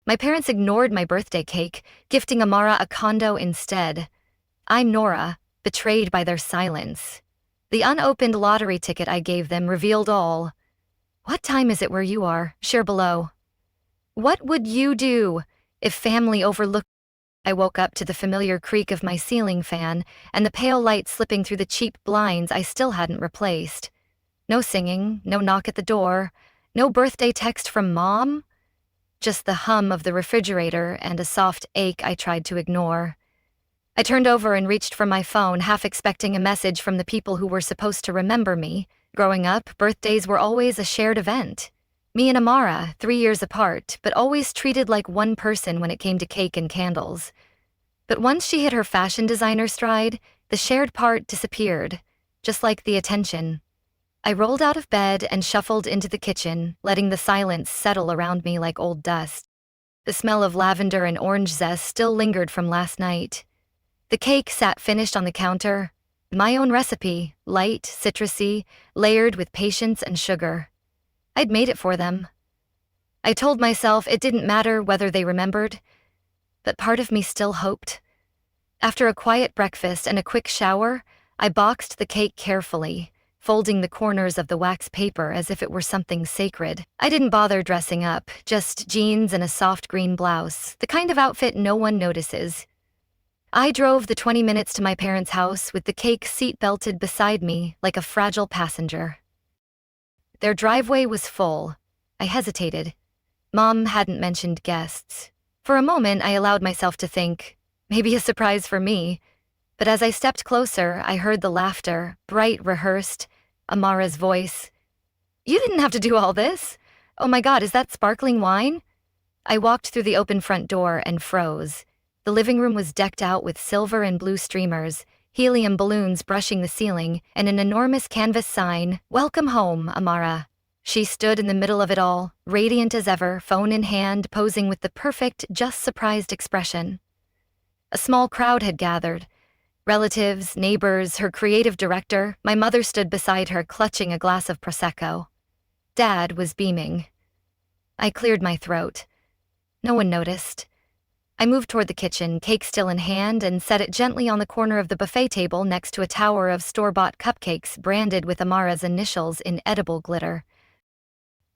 My parents ignored my birthday cake, gifting Amara a condo instead. I'm Nora, betrayed by their silence. The unopened lottery ticket I gave them revealed all. What time is it where you are? Share below. What would you do if family overlooked? I woke up to the familiar creak of my ceiling fan and the pale light slipping through the cheap blinds I still hadn't replaced. No singing, no knock at the door, no birthday text from Mom. Just the hum of the refrigerator and a soft ache I tried to ignore. I turned over and reached for my phone, half expecting a message from the people who were supposed to remember me. Growing up, birthdays were always a shared event. Me and Amara, 3 years apart, but always treated like one person when it came to cake and candles. But once she hit her fashion designer stride, the shared part disappeared, just like the attention. I rolled out of bed and shuffled into the kitchen, letting the silence settle around me like old dust. The smell of lavender and orange zest still lingered from last night. The cake sat finished on the counter, my own recipe, light, citrusy, layered with patience and sugar. I'd made it for them. I told myself it didn't matter whether they remembered, but part of me still hoped. After a quiet breakfast and a quick shower, I boxed the cake carefully, folding the corners of the wax paper as if it were something sacred. I didn't bother dressing up, just jeans and a soft green blouse, the kind of outfit no one notices. I drove the 20 minutes to my parents' house with the cake seat-belted beside me like a fragile passenger. Their driveway was full. I hesitated. Mom hadn't mentioned guests. For a moment, I allowed myself to think, maybe a surprise for me. But as I stepped closer, I heard the laughter, bright, rehearsed, Amara's voice. You didn't have to do all this. Oh my God, is that sparkling wine? I walked through the open front door and froze. The living room was decked out with silver and blue streamers, helium balloons brushing the ceiling, and an enormous canvas sign, "Welcome home, Amara." She stood in the middle of it all, radiant as ever, phone in hand, posing with the perfect, just surprised expression. A small crowd had gathered. Relatives, neighbors, her creative director. My mother stood beside her, clutching a glass of Prosecco. Dad was beaming. I cleared my throat. No one noticed. I moved toward the kitchen, cake still in hand, and set it gently on the corner of the buffet table next to a tower of store-bought cupcakes branded with Amara's initials in edible glitter.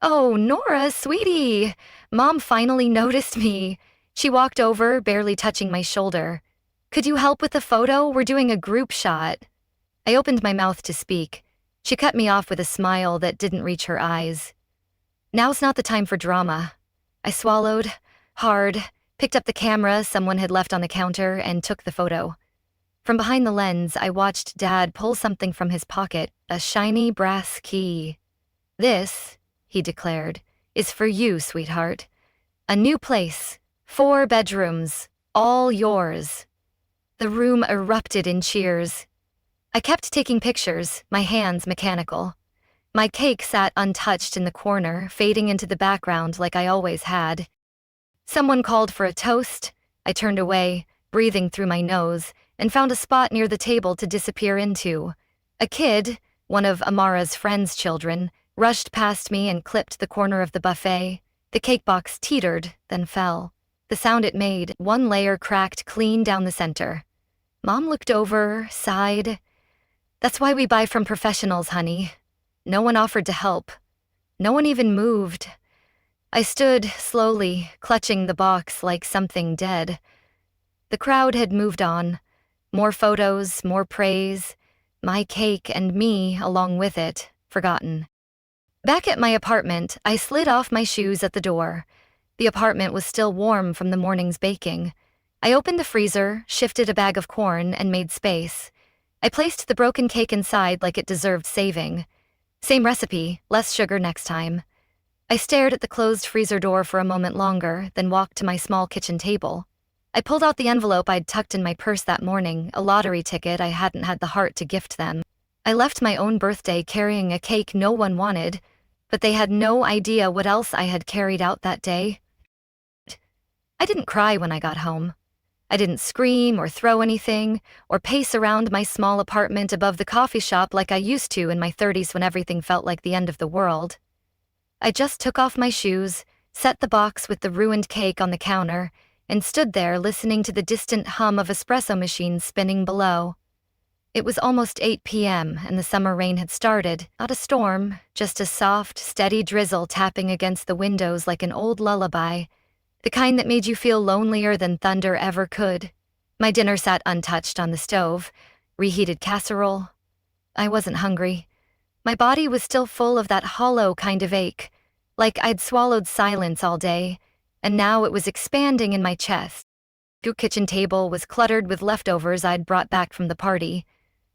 Oh, Nora, sweetie! Mom finally noticed me. She walked over, barely touching my shoulder. Could you help with the photo? We're doing a group shot. I opened my mouth to speak. She cut me off with a smile that didn't reach her eyes. Now's not the time for drama. I swallowed, hard, picked up the camera someone had left on the counter, and took the photo. From behind the lens, I watched Dad pull something from his pocket, a shiny brass key. This, he declared, is for you, sweetheart. A new place, 4 bedrooms, all yours. The room erupted in cheers. I kept taking pictures, my hands mechanical. My cake sat untouched in the corner, fading into the background like I always had. Someone called for a toast. I turned away, breathing through my nose, and found a spot near the table to disappear into. A kid, one of Amara's friend's children, rushed past me and clipped the corner of the buffet. The cake box teetered, then fell. The sound it made, one layer cracked clean down the center. Mom looked over, sighed. That's why we buy from professionals, honey. No one offered to help. No one even moved. I stood, slowly, clutching the box like something dead. The crowd had moved on. More photos, more praise. My cake and me along with it, forgotten. Back at my apartment, I slid off my shoes at the door. The apartment was still warm from the morning's baking. I opened the freezer, shifted a bag of corn, and made space. I placed the broken cake inside like it deserved saving. Same recipe, less sugar next time. I stared at the closed freezer door for a moment longer, then walked to my small kitchen table. I pulled out the envelope I'd tucked in my purse that morning, a lottery ticket I hadn't had the heart to gift them. I left my own birthday carrying a cake no one wanted, but they had no idea what else I had carried out that day. I didn't cry when I got home. I didn't scream or throw anything, or pace around my small apartment above the coffee shop like I used to in my 30s when everything felt like the end of the world. I just took off my shoes, set the box with the ruined cake on the counter, and stood there listening to the distant hum of espresso machines spinning below. It was almost 8 p.m., and the summer rain had started. Not a storm, just a soft, steady drizzle tapping against the windows like an old lullaby, the kind that made you feel lonelier than thunder ever could. My dinner sat untouched on the stove, reheated casserole. I wasn't hungry. My body was still full of that hollow kind of ache, like I'd swallowed silence all day, and now it was expanding in my chest. The kitchen table was cluttered with leftovers I'd brought back from the party.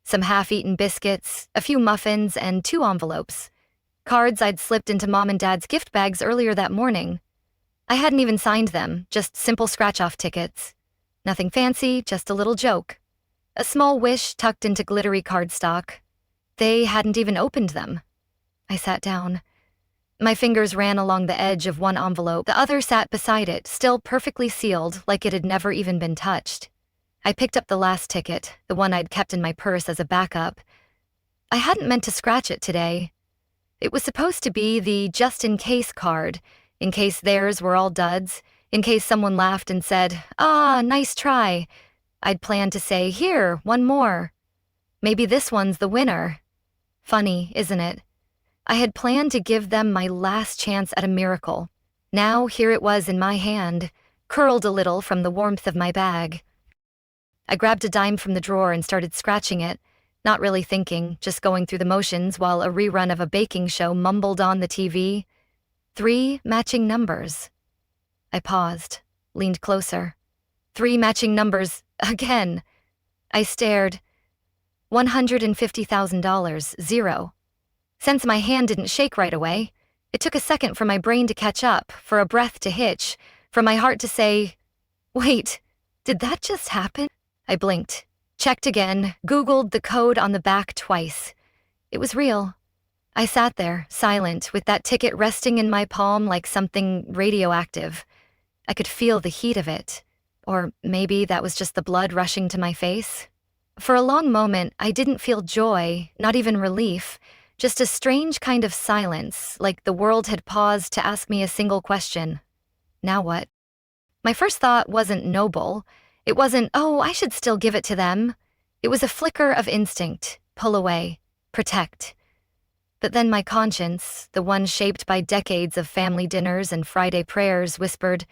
Some half-eaten biscuits, a few muffins, and 2 envelopes. Cards I'd slipped into Mom and Dad's gift bags earlier that morning. I hadn't even signed them, just simple scratch-off tickets. Nothing fancy, just a little joke. A small wish tucked into glittery cardstock. They hadn't even opened them. I sat down. My fingers ran along the edge of one envelope. The other sat beside it, still perfectly sealed, like it had never even been touched. I picked up the last ticket, the one I'd kept in my purse as a backup. I hadn't meant to scratch it today. It was supposed to be the just-in-case card, in case theirs were all duds, in case someone laughed and said, "Ah, nice try." I'd planned to say, "Here, one more. Maybe this one's the winner." Funny, isn't it? I had planned to give them my last chance at a miracle. Now here it was in my hand, curled a little from the warmth of my bag. I grabbed a dime from the drawer and started scratching it, not really thinking, just going through the motions while a rerun of a baking show mumbled on the TV. 3 matching numbers. I paused, leaned closer. 3 matching numbers, again. I stared. $150,000, 0. Since my hand didn't shake right away, it took a second for my brain to catch up, for a breath to hitch, for my heart to say, "Wait, did that just happen?" I blinked, checked again, Googled the code on the back twice. It was real. I sat there, silent, with that ticket resting in my palm like something radioactive. I could feel the heat of it. Or maybe that was just the blood rushing to my face. For a long moment, I didn't feel joy, not even relief, just a strange kind of silence, like the world had paused to ask me a single question. Now what? My first thought wasn't noble. It wasn't, "Oh, I should still give it to them." It was a flicker of instinct, pull away, protect. But then my conscience, the one shaped by decades of family dinners and Friday prayers, whispered,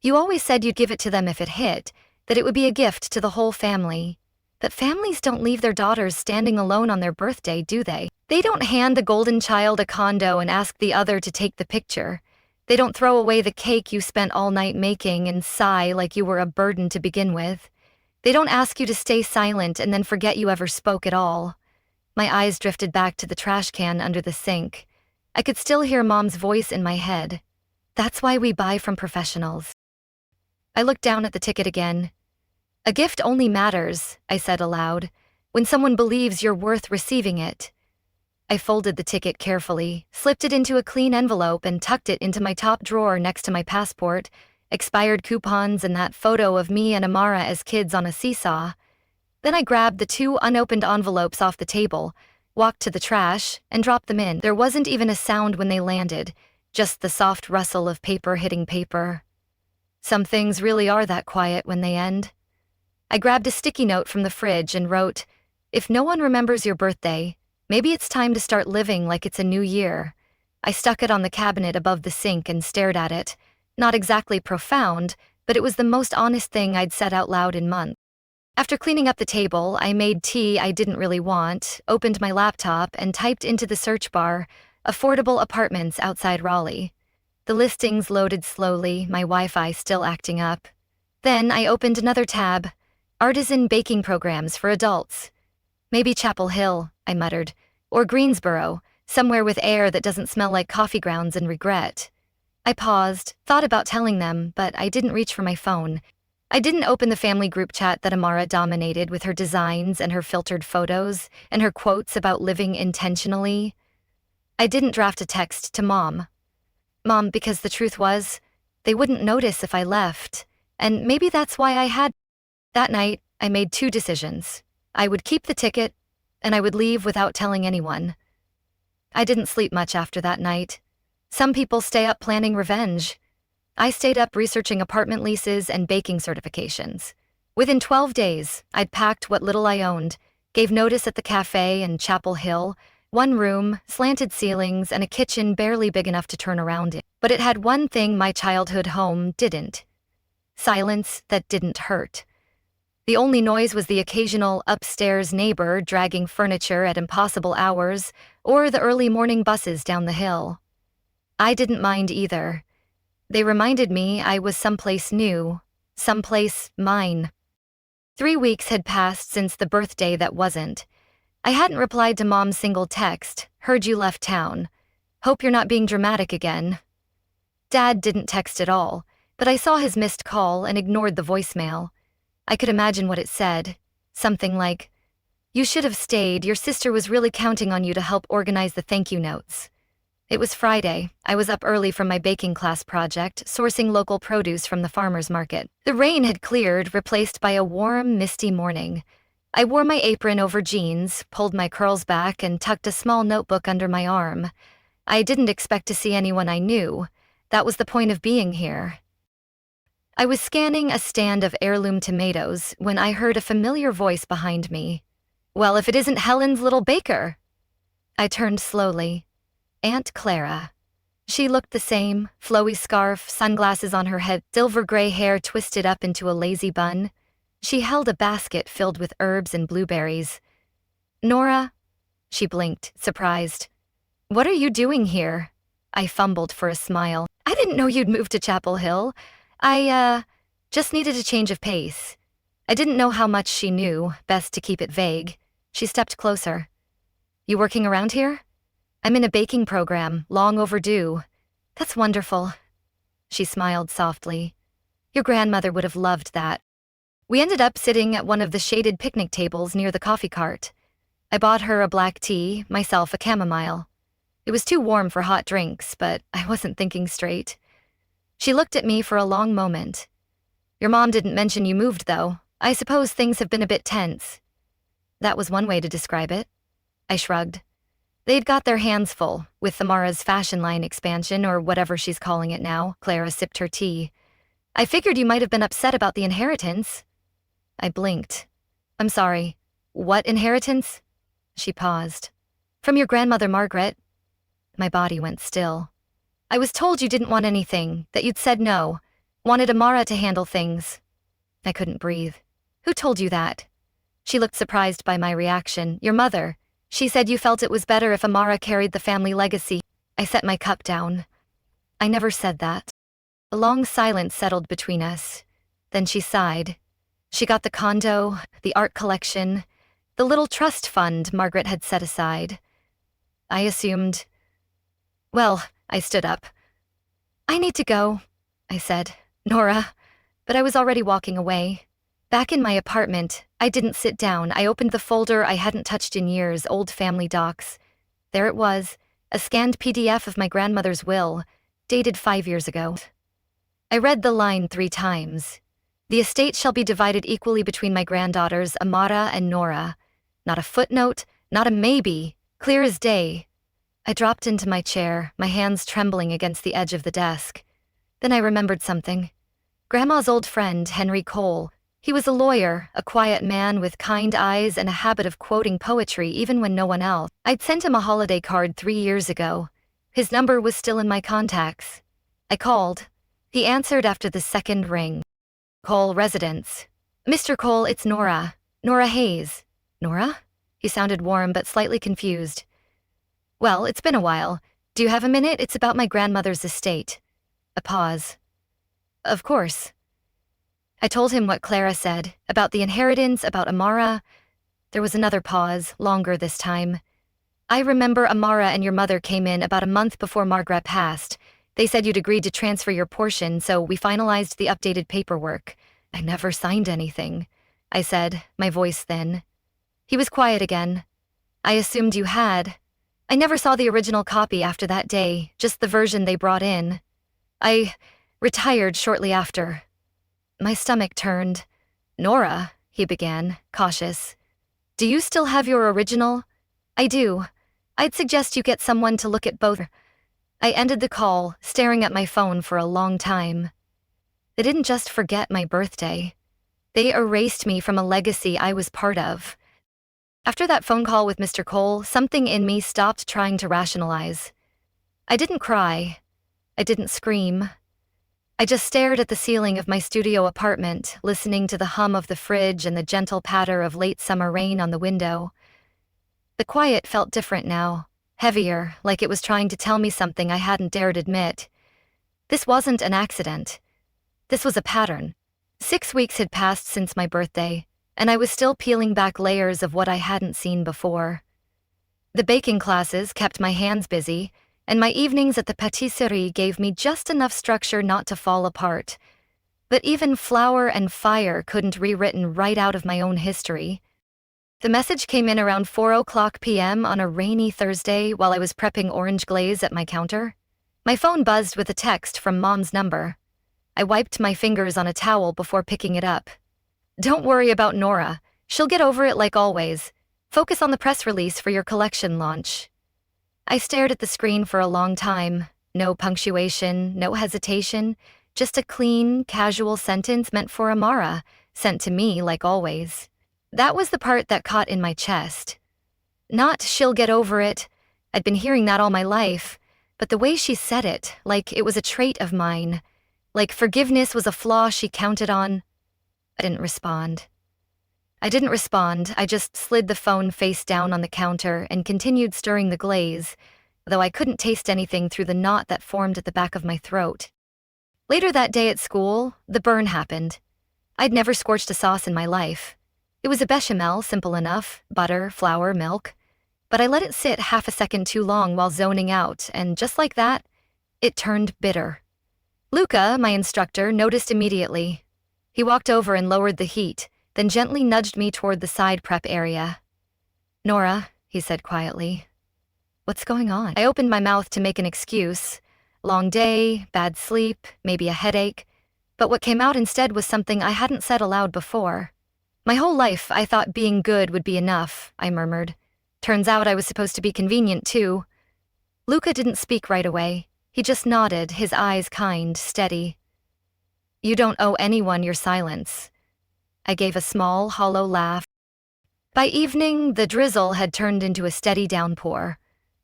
"You always said you'd give it to them if it hit, that it would be a gift to the whole family." But families don't leave their daughters standing alone on their birthday, do they? They don't hand the golden child a condo and ask the other to take the picture. They don't throw away the cake you spent all night making and sigh like you were a burden to begin with. They don't ask you to stay silent and then forget you ever spoke at all. My eyes drifted back to the trash can under the sink. I could still hear Mom's voice in my head. "That's why we buy from professionals." I looked down at the ticket again. "A gift only matters," I said aloud, "when someone believes you're worth receiving it." I folded the ticket carefully, slipped it into a clean envelope, and tucked it into my top drawer next to my passport, expired coupons, and that photo of me and Amara as kids on a seesaw. Then I grabbed the 2 unopened envelopes off the table, walked to the trash, and dropped them in. There wasn't even a sound when they landed, just the soft rustle of paper hitting paper. Some things really are that quiet when they end. I grabbed a sticky note from the fridge and wrote, "If no one remembers your birthday, maybe it's time to start living like it's a new year." I stuck it on the cabinet above the sink and stared at it. Not exactly profound, but it was the most honest thing I'd said out loud in months. After cleaning up the table, I made tea I didn't really want, opened my laptop, and typed into the search bar, "affordable apartments outside Raleigh." The listings loaded slowly, my Wi-Fi still acting up. Then I opened another tab, "artisan baking programs for adults." "Maybe Chapel Hill," I muttered, "or Greensboro, somewhere with air that doesn't smell like coffee grounds and regret." I paused, thought about telling them, but I didn't reach for my phone. I didn't open the family group chat that Amara dominated with her designs and her filtered photos and her quotes about living intentionally. I didn't draft a text to Mom. Mom, because the truth was, they wouldn't notice if I left, and maybe that's why I had. That night, I made 2 decisions. I would keep the ticket, and I would leave without telling anyone. I didn't sleep much after that night. Some people stay up planning revenge. I stayed up researching apartment leases and baking certifications. Within 12 days, I'd packed what little I owned, gave notice at the cafe in Chapel Hill, one room, slanted ceilings, and a kitchen barely big enough to turn around in. But it had one thing my childhood home didn't. Silence that didn't hurt. The only noise was the occasional upstairs neighbor dragging furniture at impossible hours, or the early morning buses down the hill. I didn't mind either. They reminded me I was someplace new, someplace mine. 3 weeks had passed since the birthday that wasn't. I hadn't replied to Mom's single text, "Heard you left town. Hope you're not being dramatic again." Dad didn't text at all, but I saw his missed call and ignored the voicemail. I could imagine what it said. Something like, "You should have stayed. Your sister was really counting on you to help organize the thank you notes." It was Friday. I was up early from my baking class project, sourcing local produce from the farmer's market. The rain had cleared, replaced by a warm, misty morning. I wore my apron over jeans, pulled my curls back, and tucked a small notebook under my arm. I didn't expect to see anyone I knew. That was the point of being here. I was scanning a stand of heirloom tomatoes when I heard a familiar voice behind me. "Well, if it isn't Helen's little baker." I turned slowly. Aunt Clara. She looked the same, flowy scarf, sunglasses on her head, silver gray hair twisted up into a lazy bun. She held a basket filled with herbs and blueberries. "Nora?" She blinked, surprised. "What are you doing here?" I fumbled for a smile. "I didn't know you'd moved to Chapel Hill. I just needed a change of pace." I didn't know how much she knew, best to keep it vague. She stepped closer. "You working around here?" "I'm in a baking program, long overdue." "That's wonderful." She smiled softly. "Your grandmother would have loved that." We ended up sitting at one of the shaded picnic tables near the coffee cart. I bought her a black tea, myself a chamomile. It was too warm for hot drinks, but I wasn't thinking straight. She looked at me for a long moment. "Your mom didn't mention you moved, though. I suppose things have been a bit tense." That was one way to describe it. I shrugged. They'd got their hands full with Amara's fashion line expansion, or whatever she's calling it now. Clara sipped her tea. "I figured you might have been upset about the inheritance." I blinked. "I'm sorry. What inheritance?" She paused. "From your grandmother, Margaret." My body went still. "I was told you didn't want anything, that you'd said no. Wanted Amara to handle things." I couldn't breathe. "Who told you that?" She looked surprised by my reaction. "Your mother. She said you felt it was better if Amara carried the family legacy." I set my cup down. "I never said that." A long silence settled between us. Then she sighed. She got the condo, the art collection, the little trust fund Margaret had set aside. I assumed... Well, I stood up. "I need to go," I said. "Nora." But I was already walking away. Back in my apartment, I didn't sit down. I opened the folder I hadn't touched in years, old family docs. There it was, a scanned PDF of my grandmother's will, dated 5 years ago. I read the line 3 times. "The estate shall be divided equally between my granddaughters, Amara and Nora." Not a footnote, not a maybe, clear as day. I dropped into my chair, my hands trembling against the edge of the desk. Then I remembered something. Grandma's old friend, Henry Cole. He was a lawyer, a quiet man with kind eyes and a habit of quoting poetry even when no one else. I'd sent him a holiday card 3 years ago. His number was still in my contacts. I called. He answered after the second ring. "Cole residence." "Mr. Cole, it's Nora. Nora Hayes." "Nora?" He sounded warm but slightly confused. "Well, it's been a while. Do you have a minute? It's about my grandmother's estate." A pause. "Of course." I told him what Clara said, about the inheritance, about Amara. There was another pause, longer this time. "I remember Amara and your mother came in about a month before Margaret passed. They said you'd agreed to transfer your portion, so we finalized the updated paperwork. I never signed anything," I said, my voice thin. He was quiet again. "I assumed you had. I never saw the original copy after that day, just the version they brought in. I retired shortly after." My stomach turned. "Nora," he began, cautious. "Do you still have your original?" "I do. I'd suggest you get someone to look at both." I ended the call, staring at my phone for a long time. They didn't just forget my birthday. They erased me from a legacy I was part of. After that phone call with Mr. Cole, something in me stopped trying to rationalize. I didn't cry. I didn't scream. I just stared at the ceiling of my studio apartment, listening to the hum of the fridge and the gentle patter of late summer rain on the window. The quiet felt different now, heavier, like it was trying to tell me something I hadn't dared admit. This wasn't an accident. This was a pattern. 6 weeks had passed since my birthday, and I was still peeling back layers of what I hadn't seen before. The baking classes kept my hands busy, and my evenings at the patisserie gave me just enough structure not to fall apart. But even flour and fire couldn't rewritten right out of my own history. The message came in around 4:00 p.m. on a rainy Thursday while I was prepping orange glaze at my counter. My phone buzzed with a text from Mom's number. I wiped my fingers on a towel before picking it up. "Don't worry about Nora. She'll get over it like always. Focus on the press release for your collection launch." I stared at the screen for a long time. No punctuation, no hesitation, just a clean, casual sentence meant for Amara, sent to me like always. That was the part that caught in my chest. Not "she'll get over it." I'd been hearing that all my life, but the way she said it, like it was a trait of mine, like forgiveness was a flaw she counted on. I didn't respond. I just slid the phone face down on the counter and continued stirring the glaze, though I couldn't taste anything through the knot that formed at the back of my throat. Later that day at school, the burn happened. I'd never scorched a sauce in my life. It was a bechamel, simple enough, butter, flour, milk. But I let it sit half a second too long while zoning out, and just like that, it turned bitter. Luca, my instructor, noticed immediately. He walked over and lowered the heat, then gently nudged me toward the side prep area. "Nora," he said quietly. "What's going on?" I opened my mouth to make an excuse. Long day, bad sleep, maybe a headache. But what came out instead was something I hadn't said aloud before. "My whole life I thought being good would be enough," I murmured. "Turns out I was supposed to be convenient too." Luca didn't speak right away. He just nodded, his eyes kind, steady. "You don't owe anyone your silence." I gave a small, hollow laugh. By evening, the drizzle had turned into a steady downpour.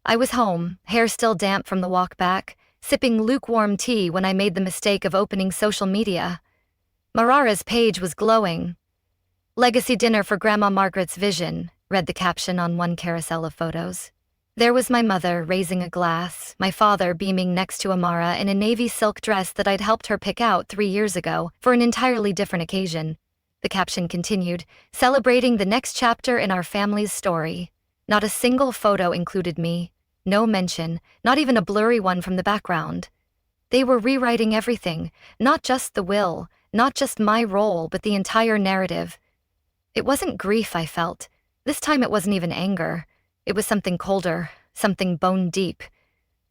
I was home, hair still damp from the walk back, sipping lukewarm tea when I made the mistake of opening social media. Marara's page was glowing. "Legacy dinner for Grandma Margaret's vision," read the caption on one carousel of photos. There was my mother raising a glass, my father beaming next to Amara in a navy silk dress that I'd helped her pick out 3 years ago for an entirely different occasion. The caption continued, "Celebrating the next chapter in our family's story." Not a single photo included me. No mention, not even a blurry one from the background. They were rewriting everything, not just the will, not just my role, but the entire narrative. It wasn't grief I felt. This time it wasn't even anger. It was something colder, something bone deep.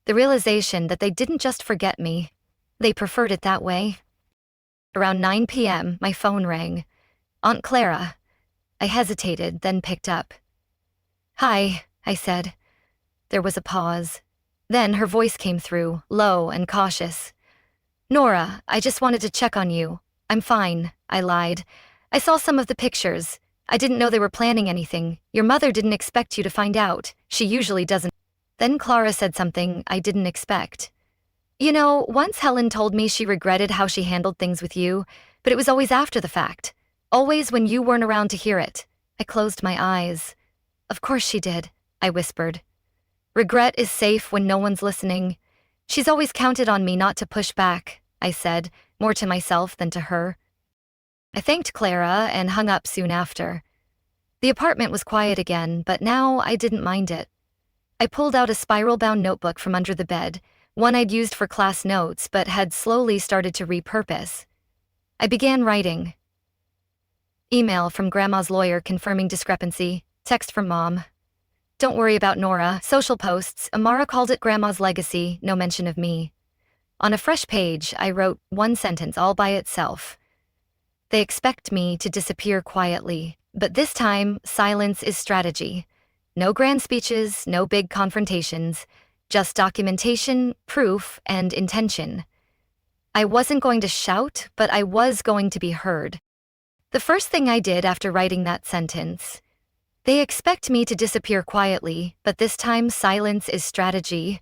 The realization that they didn't just forget me. They preferred it that way. Around 9 p.m., my phone rang. Aunt Clara. I hesitated, then picked up. "Hi," I said. There was a pause. Then her voice came through, low and cautious. "Nora, I just wanted to check on you. I'm fine," I lied. "I saw some of the pictures. I didn't know they were planning anything. Your mother didn't expect you to find out. She usually doesn't." Then Clara said something I didn't expect. "You know, once Helen told me she regretted how she handled things with you, but it was always after the fact. Always when you weren't around to hear it." I closed my eyes. "Of course she did," I whispered. "Regret is safe when no one's listening. She's always counted on me not to push back," I said, more to myself than to her. I thanked Clara and hung up soon after. The apartment was quiet again, but now I didn't mind it. I pulled out a spiral-bound notebook from under the bed, one I'd used for class notes but had slowly started to repurpose. I began writing. Email from Grandma's lawyer confirming discrepancy. Text from Mom. Don't worry about Nora. Social posts. Amara called it Grandma's legacy, no mention of me. On a fresh page, I wrote one sentence all by itself. They expect me to disappear quietly, but this time, silence is strategy. No grand speeches, no big confrontations, just documentation, proof, and intention. I wasn't going to shout, but I was going to be heard. The first thing I did after writing that sentence. They expect me to disappear quietly, but this time silence is strategy.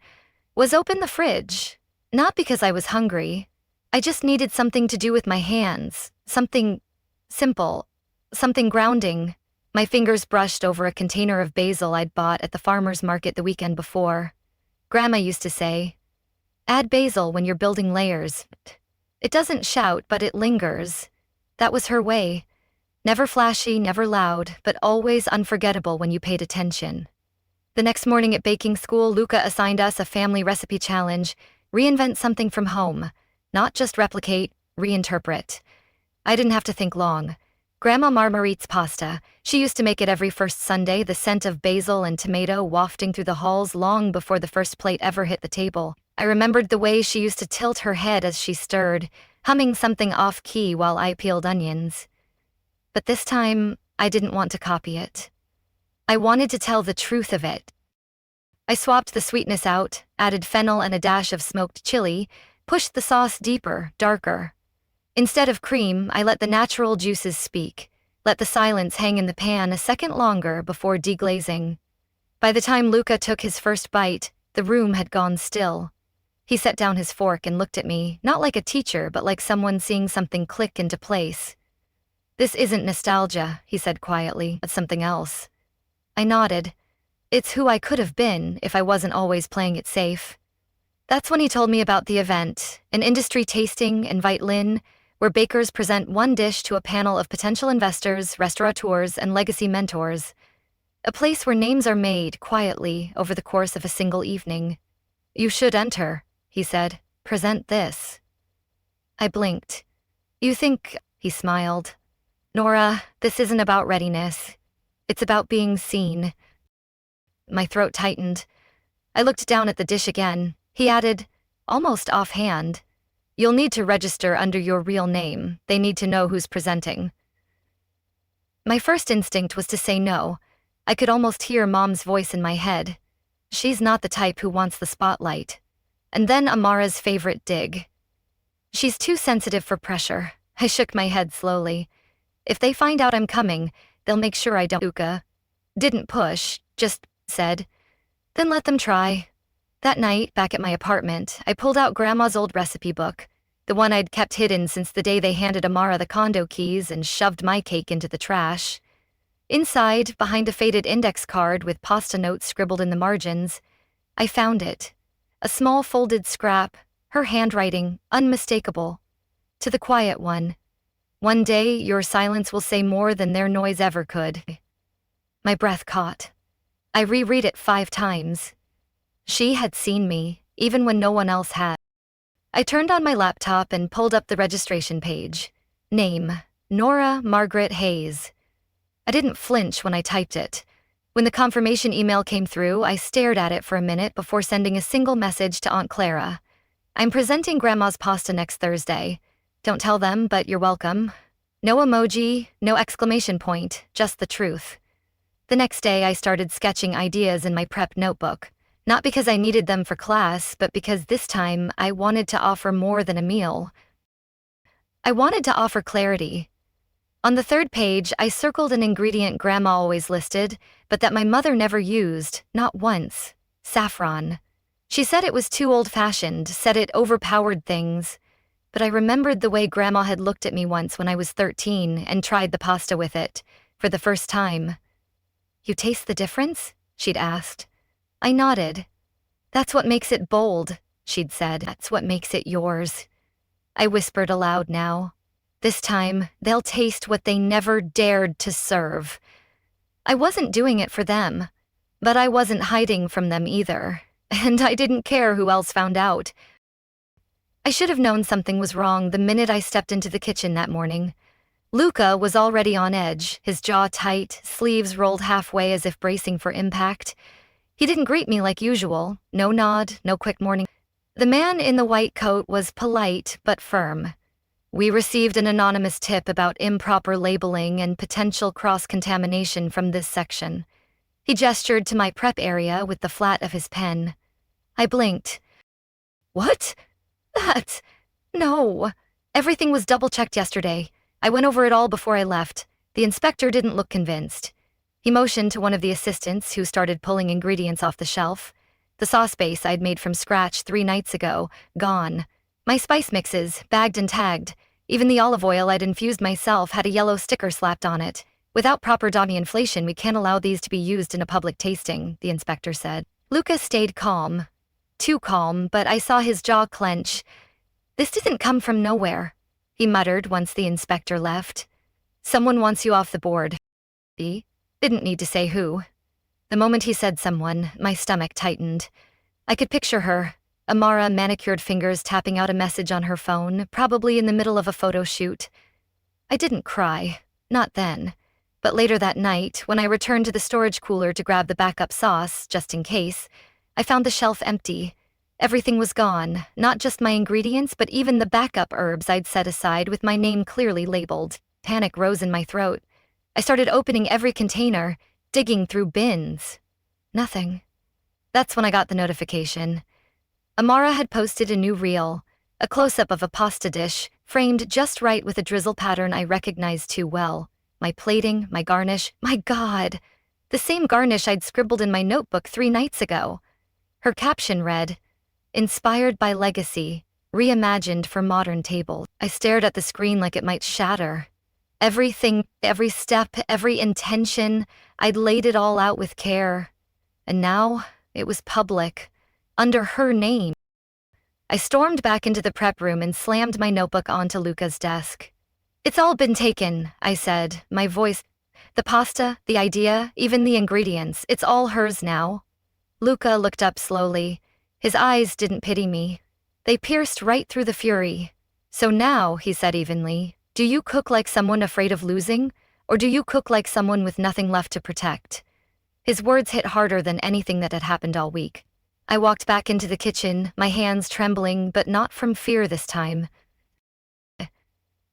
Was open the fridge. Not because I was hungry. I just needed something to do with my hands. Something simple. Something grounding. My fingers brushed over a container of basil I'd bought at the farmer's market the weekend before. Grandma used to say, "Add basil when you're building layers. It doesn't shout, but it lingers." That was her way. Never flashy, never loud, but always unforgettable when you paid attention. The next morning at baking school, Luca assigned us a family recipe challenge: reinvent something from home. Not just replicate, reinterpret. I didn't have to think long. Grandma Marguerite's pasta. She used to make it every first Sunday, the scent of basil and tomato wafting through the halls long before the first plate ever hit the table. I remembered the way she used to tilt her head as she stirred, humming something off-key while I peeled onions. But this time, I didn't want to copy it. I wanted to tell the truth of it. I swapped the sweetness out, added fennel and a dash of smoked chili, pushed the sauce deeper, darker. Instead of cream, I let the natural juices speak, let the silence hang in the pan a second longer before deglazing. By the time Luca took his first bite, the room had gone still. He set down his fork and looked at me, not like a teacher, but like someone seeing something click into place. "This isn't nostalgia," he said quietly, "it's something else." I nodded. It's who I could have been if I wasn't always playing it safe. That's when he told me about the event, an industry tasting, Invite Lynn, where bakers present one dish to a panel of potential investors, restaurateurs, and legacy mentors. A place where names are made quietly over the course of a single evening. "You should enter," he said. "Present this." I blinked. "You think," he smiled. "Nora, this isn't about readiness. It's about being seen." My throat tightened. I looked down at the dish again. He added, almost offhand, "You'll need to register under your real name. They need to know who's presenting." My first instinct was to say no. I could almost hear Mom's voice in my head. She's not the type who wants the spotlight. And then Amara's favorite dig. She's too sensitive for pressure. I shook my head slowly. If they find out I'm coming, they'll make sure I don't. Luca didn't push, just said, "Then let them try." That night, back at my apartment, I pulled out Grandma's old recipe book, the one I'd kept hidden since the day they handed Amara the condo keys, and shoved my cake into the trash. Inside, behind a faded index card with pasta notes scribbled in the margins, I found it. A small folded scrap, her handwriting, unmistakable. To the quiet one. "One day, your silence will say more than their noise ever could." My breath caught. I reread it 5 times. She had seen me, even when no one else had. I turned on my laptop and pulled up the registration page. Name, Nora Margaret Hayes. I didn't flinch when I typed it. When the confirmation email came through, I stared at it for a minute before sending a single message to Aunt Clara. "I'm presenting Grandma's pasta next Thursday. Don't tell them, but you're welcome." No emoji, no exclamation point, just the truth. The next day, I started sketching ideas in my prep notebook. Not because I needed them for class, but because this time I wanted to offer more than a meal. I wanted to offer clarity. On the 3rd page, I circled an ingredient Grandma always listed, but that my mother never used, not once: saffron. She said it was too old-fashioned, said it overpowered things. But I remembered the way Grandma had looked at me once when I was 13 and tried the pasta with it, for the first time. "You taste the difference?" she'd asked. I nodded. "That's what makes it bold," she'd said. "That's what makes it yours." I whispered aloud now. This time, they'll taste what they never dared to serve. I wasn't doing it for them, but I wasn't hiding from them either, and I didn't care who else found out. I should have known something was wrong the minute I stepped into the kitchen that morning. Luca was already on edge, his jaw tight, sleeves rolled halfway as if bracing for impact. He didn't greet me like usual, no nod, no quick morning. The man in the white coat was polite but firm. "We received an anonymous tip about improper labeling and potential cross-contamination from this section." He gestured to my prep area with the flat of his pen. I blinked. What? That? No. Everything was double-checked yesterday. I went over it all before I left. The inspector didn't look convinced. He motioned to one of the assistants who started pulling ingredients off the shelf. The sauce base I'd made from scratch 3 nights ago, gone. My spice mixes, bagged and tagged. Even the olive oil I'd infused myself had a yellow sticker slapped on it. Without proper dummy inflation, we can't allow these to be used in a public tasting, the inspector said. Lucas stayed calm. Too calm, but I saw his jaw clench. This didn't come from nowhere, he muttered once the inspector left. Someone wants you off the board. He didn't need to say who. The moment he said someone, my stomach tightened. I could picture her, Amara, manicured fingers tapping out a message on her phone, probably in the middle of a photo shoot. I didn't cry, not then. But later that night, when I returned to the storage cooler to grab the backup sauce, just in case, I found the shelf empty. Everything was gone, not just my ingredients, but even the backup herbs I'd set aside with my name clearly labeled. Panic rose in my throat. I started opening every container, digging through bins. Nothing. That's when I got the notification. Amara had posted a new reel, a close-up of a pasta dish, framed just right with a drizzle pattern I recognized too well. My plating, my garnish, my God! The same garnish I'd scribbled in my notebook 3 nights ago. Her caption read, "Inspired by legacy, reimagined for modern tables." I stared at the screen like it might shatter. Everything, every step, every intention, I'd laid it all out with care. And now, it was public, under her name. I stormed back into the prep room and slammed my notebook onto Luca's desk. "It's all been taken," I said, my voice. "The pasta, the idea, even the ingredients, it's all hers now." Luca looked up slowly. His eyes didn't pity me. They pierced right through the fury. "So now," he said evenly, "do you cook like someone afraid of losing, or do you cook like someone with nothing left to protect?" His words hit harder than anything that had happened all week. I walked back into the kitchen, my hands trembling, but not from fear this time.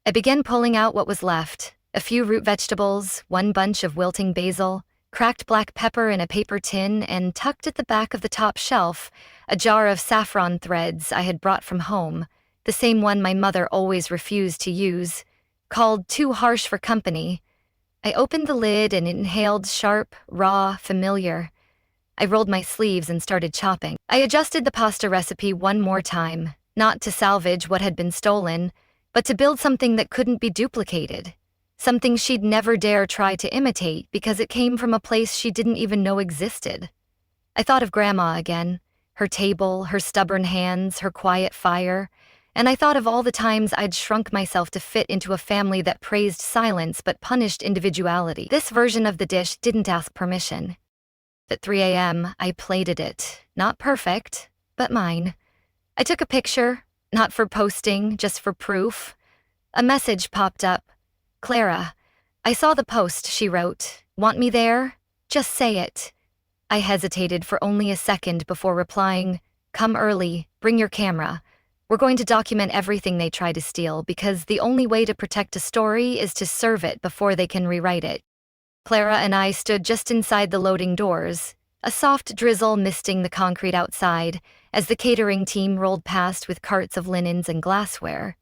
I began pulling out what was left: a few root vegetables, 1 bunch of wilting basil, cracked black pepper in a paper tin, and tucked at the back of the top shelf, a jar of saffron threads I had brought from home, the same one my mother always refused to use, called too harsh for company. I opened the lid and inhaled sharp, raw, familiar. I rolled my sleeves and started chopping. I adjusted the pasta recipe one more time, not to salvage what had been stolen, but to build something that couldn't be duplicated. Something she'd never dare try to imitate because it came from a place she didn't even know existed. I thought of Grandma again, her table, her stubborn hands, her quiet fire, and I thought of all the times I'd shrunk myself to fit into a family that praised silence but punished individuality. This version of the dish didn't ask permission. At 3 a.m., I plated it. Not perfect, but mine. I took a picture, not for posting, just for proof. A message popped up. "Clara, I saw the post," she wrote. "Want me there? Just say it." I hesitated for only a second before replying, "Come early, bring your camera. We're going to document everything they try to steal because the only way to protect a story is to serve it before they can rewrite it." Clara and I stood just inside the loading doors, a soft drizzle misting the concrete outside as the catering team rolled past with carts of linens and glassware.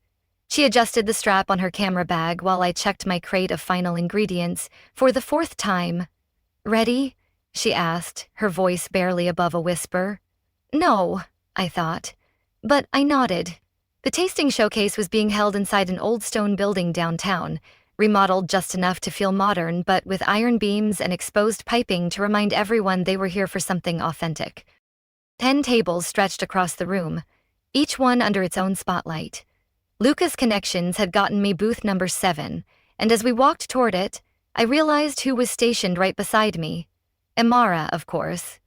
She adjusted the strap on her camera bag while I checked my crate of final ingredients for the 4th time. "Ready?" she asked, her voice barely above a whisper. "No," I thought. But I nodded. The tasting showcase was being held inside an old stone building downtown, remodeled just enough to feel modern, but with iron beams and exposed piping to remind everyone they were here for something authentic. 10 tables stretched across the room, each one under its own spotlight. Luca's connections had gotten me booth number 7, and as we walked toward it, I realized who was stationed right beside me. Amara, of course.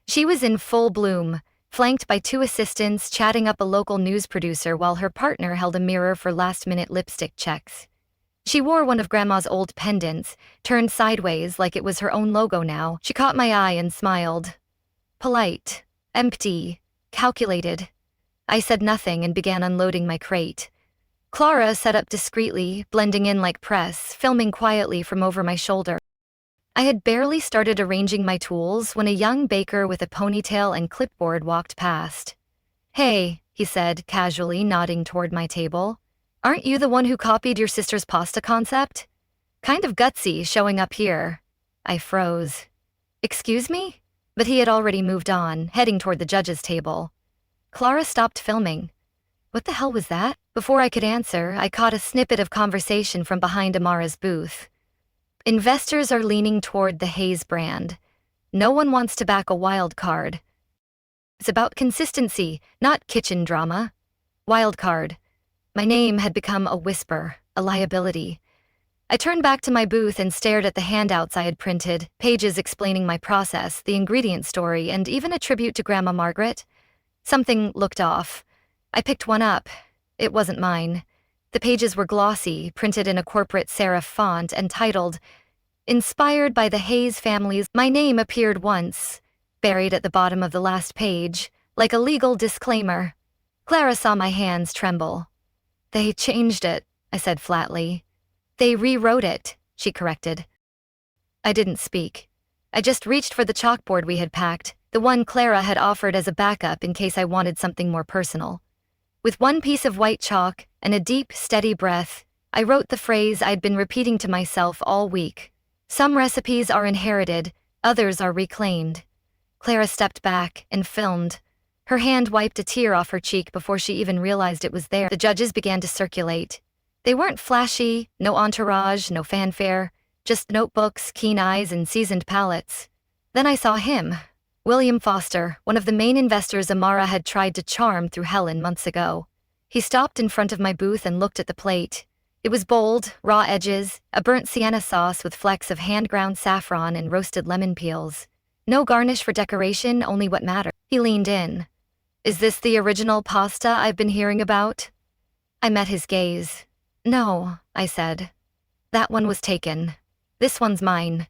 She was in full bloom, flanked by 2 assistants chatting up a local news producer while her partner held a mirror for last-minute lipstick checks. She wore one of Grandma's old pendants, turned sideways like it was her own logo now. She caught my eye and smiled. Polite, empty, calculated. I said nothing and began unloading my crate. Clara sat up discreetly, blending in like press, filming quietly from over my shoulder. I had barely started arranging my tools when a young baker with a ponytail and clipboard walked past. "Hey," he said, casually nodding toward my table. "Aren't you the one who copied your sister's pasta concept? Kind of gutsy showing up here." I froze. "Excuse me?" But he had already moved on, heading toward the judge's table. Clara stopped filming. What the hell was that? Before I could answer, I caught a snippet of conversation from behind Amara's booth. "Investors are leaning toward the Hayes brand. No one wants to back a wild card. It's about consistency, not kitchen drama. Wild card." My name had become a whisper, a liability. I turned back to my booth and stared at the handouts I had printed, pages explaining my process, the ingredient story, and even a tribute to Grandma Margaret. Something looked off. I picked one up. It wasn't mine. The pages were glossy, printed in a corporate serif font, and titled, "Inspired by the Hayes families." My name appeared once, buried at the bottom of the last page, like a legal disclaimer. Clara saw my hands tremble. "They changed it," I said flatly. "They rewrote it," she corrected. I didn't speak. I just reached for the chalkboard we had packed, the one Clara had offered as a backup in case I wanted something more personal. With one piece of white chalk and a deep, steady breath, I wrote the phrase I'd been repeating to myself all week. Some recipes are inherited, others are reclaimed. Clara stepped back and filmed. Her hand wiped a tear off her cheek before she even realized it was there. The judges began to circulate. They weren't flashy, no entourage, no fanfare, just notebooks, keen eyes, and seasoned palates. Then I saw him. William Foster, one of the main investors Amara had tried to charm through Helen months ago. He stopped in front of my booth and looked at the plate. It was bold, raw edges, a burnt sienna sauce with flecks of hand-ground saffron and roasted lemon peels. No garnish for decoration, only what mattered. He leaned in. "Is this the original pasta I've been hearing about?" I met his gaze. "No," I said. "That one was taken. This one's mine."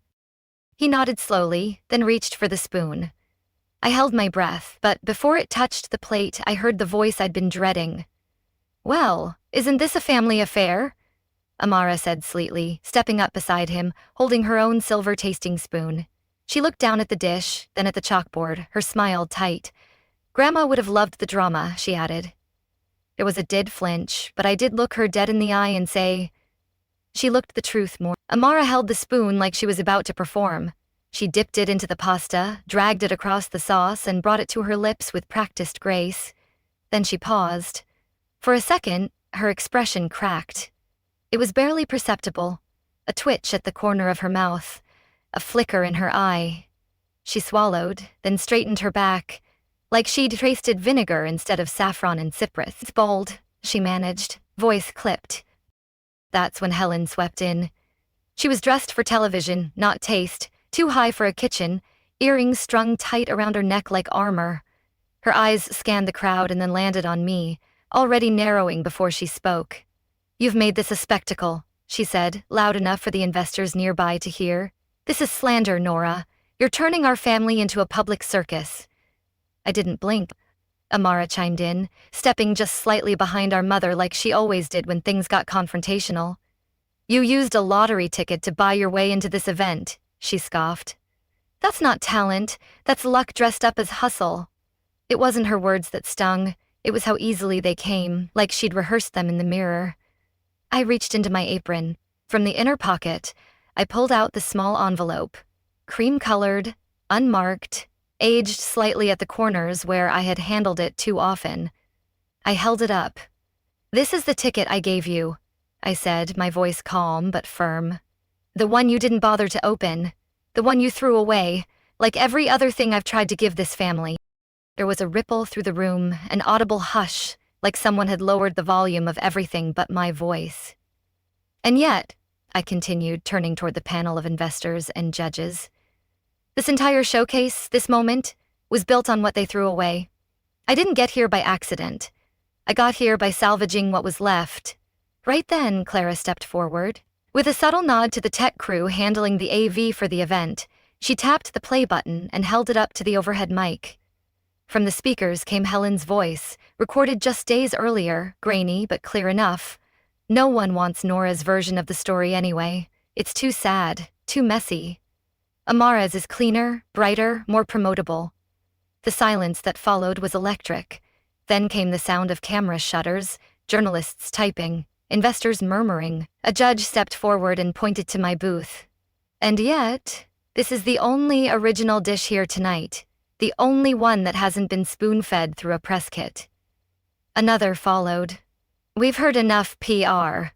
He nodded slowly, then reached for the spoon. I held my breath, but before it touched the plate, I heard the voice I'd been dreading. "Well, isn't this a family affair?" Amara said sleetly, stepping up beside him, holding her own silver-tasting spoon. She looked down at the dish, then at the chalkboard, her smile tight. "Grandma would have loved the drama," she added. There was a dead flinch, but I did look her dead in the eye and say, "She looked the truth more." Amara held the spoon like she was about to perform. She dipped it into the pasta, dragged it across the sauce, and brought it to her lips with practiced grace. Then she paused. For a second, her expression cracked. It was barely perceptible, a twitch at the corner of her mouth, a flicker in her eye. She swallowed, then straightened her back, like she'd tasted vinegar instead of saffron and cypress. "It's bold," she managed, voice clipped. That's when Helen swept in. She was dressed for television, not taste, too high for a kitchen, earrings strung tight around her neck like armor. Her eyes scanned the crowd and then landed on me, already narrowing before she spoke. "You've made this a spectacle," she said, loud enough for the investors nearby to hear. "This is slander, Nora. You're turning our family into a public circus." I didn't blink. Amara chimed in, stepping just slightly behind our mother like she always did when things got confrontational. "You used a lottery ticket to buy your way into this event," she scoffed. "That's not talent, that's luck dressed up as hustle." It wasn't her words that stung, it was how easily they came, like she'd rehearsed them in the mirror. I reached into my apron. From the inner pocket, I pulled out the small envelope. Cream-colored, unmarked, aged slightly at the corners where I had handled it too often. I held it up. "This is the ticket I gave you," I said, my voice calm but firm. "The one you didn't bother to open. The one you threw away, like every other thing I've tried to give this family." There was a ripple through the room, an audible hush, like someone had lowered the volume of everything but my voice. "And yet," I continued, turning toward the panel of investors and judges, "this entire showcase, this moment, was built on what they threw away. I didn't get here by accident. I got here by salvaging what was left." Right then, Clara stepped forward. With a subtle nod to the tech crew handling the AV for the event, she tapped the play button and held it up to the overhead mic. From the speakers came Helen's voice, recorded just days earlier, grainy but clear enough. "No one wants Nora's version of the story anyway. It's too sad, too messy." Amara's is cleaner, brighter, more promotable. The silence that followed was electric. Then came the sound of camera shutters, journalists typing, investors murmuring. A judge stepped forward and pointed to my booth. And yet, this is the only original dish here tonight, the only one that hasn't been spoon-fed through a press kit. Another followed. We've heard enough PR.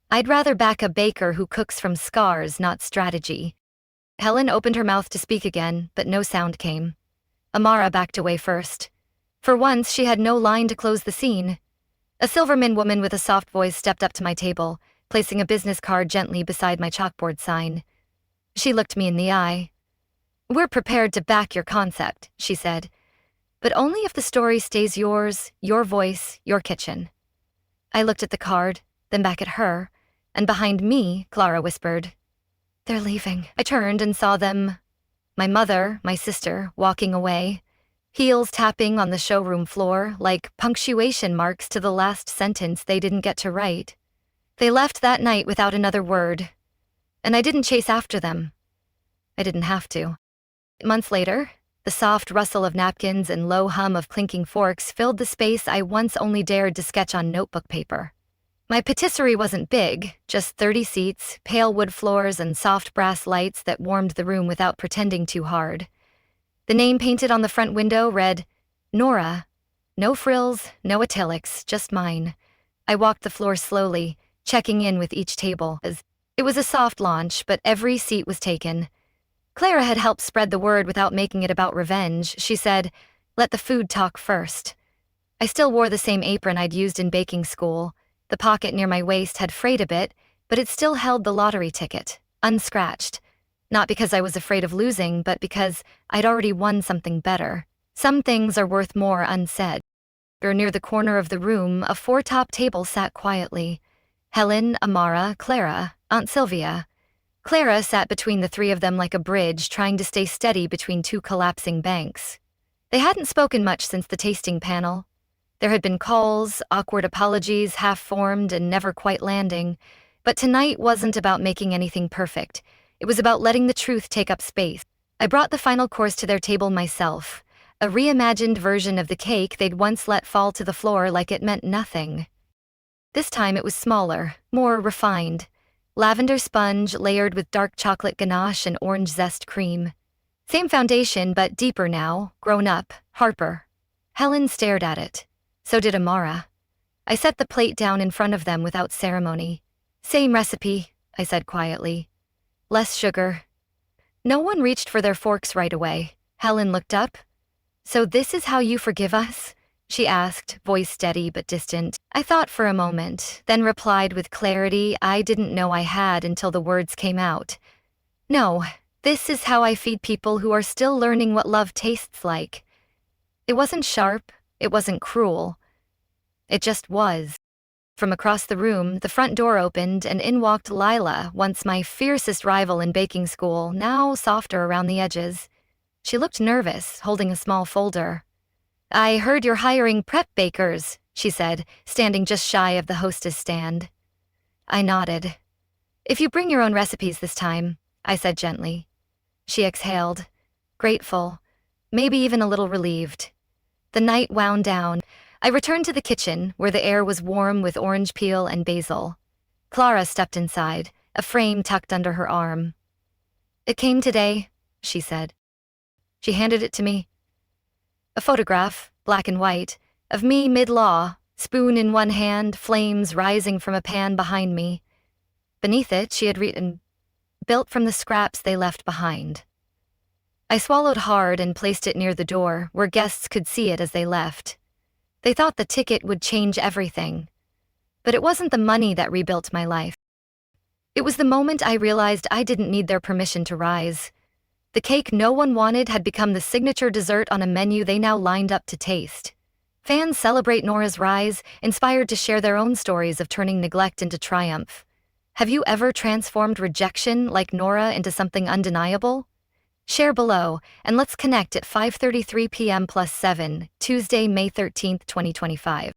I'd rather back a baker who cooks from scars, not strategy. Helen opened her mouth to speak again, but no sound came. Amara backed away first. For once, she had no line to close the scene. A Silverman woman with a soft voice stepped up to my table, placing a business card gently beside my chalkboard sign. She looked me in the eye. "We're prepared to back your concept," she said, "but only if the story stays yours, your voice, your kitchen." I looked at the card, then back at her, and behind me, Clara whispered, "They're leaving." I turned and saw them, my mother, my sister, walking away, heels tapping on the showroom floor like punctuation marks to the last sentence they didn't get to write. They left that night without another word, and I didn't chase after them. I didn't have to. Months later, the soft rustle of napkins and low hum of clinking forks filled the space I once only dared to sketch on notebook paper. My patisserie wasn't big, just 30 seats, pale wood floors, and soft brass lights that warmed the room without pretending too hard. The name painted on the front window read, Nora. No frills, no italics, just mine. I walked the floor slowly, checking in with each table. It was a soft launch, but every seat was taken. Clara had helped spread the word without making it about revenge. She said, "Let the food talk first." I still wore the same apron I'd used in baking school. The pocket near my waist had frayed a bit, but it still held the lottery ticket, unscratched. Not because I was afraid of losing, but because I'd already won something better. Some things are worth more unsaid. Near the corner of the room, a four-top table sat quietly. Helen, Amara, Clara, Aunt Sylvia. Clara sat between the three of them like a bridge, trying to stay steady between two collapsing banks. They hadn't spoken much since the tasting panel. There had been calls, awkward apologies, half-formed and never quite landing. But tonight wasn't about making anything perfect. It was about letting the truth take up space. I brought the final course to their table myself, a reimagined version of the cake they'd once let fall to the floor like it meant nothing. This time it was smaller, more refined. Lavender sponge layered with dark chocolate ganache and orange zest cream. Same foundation, but deeper now, grown up, Harper. Helen stared at it. So did Amara. I set the plate down in front of them without ceremony. "Same recipe," I said quietly. "Less sugar." No one reached for their forks right away. Helen looked up. "So this is how you forgive us?" she asked, voice steady but distant. I thought for a moment, then replied with clarity I didn't know I had until the words came out. "No, this is how I feed people who are still learning what love tastes like." It wasn't sharp, it wasn't cruel. It just was. From across the room, the front door opened and in walked Lila, once my fiercest rival in baking school, now softer around the edges. She looked nervous, holding a small folder. "I heard you're hiring prep bakers," she said, standing just shy of the hostess stand. I nodded. "If you bring your own recipes this time," I said gently. She exhaled, grateful, maybe even a little relieved. The night wound down. I returned to the kitchen, where the air was warm with orange peel and basil. Clara stepped inside, a frame tucked under her arm. "It came today," she said. She handed it to me. A photograph, black and white, of me mid-law, spoon in one hand, flames rising from a pan behind me. Beneath it, she had written, "Built from the scraps they left behind." I swallowed hard and placed it near the door, where guests could see it as they left. They thought the ticket would change everything. But it wasn't the money that rebuilt my life. It was the moment I realized I didn't need their permission to rise. The cake no one wanted had become the signature dessert on a menu they now lined up to taste. Fans celebrate Nora's rise, inspired to share their own stories of turning neglect into triumph. Have you ever transformed rejection like Nora into something undeniable? Share below, and let's connect at 5:33 p.m. +7, Tuesday, May 13, 2025.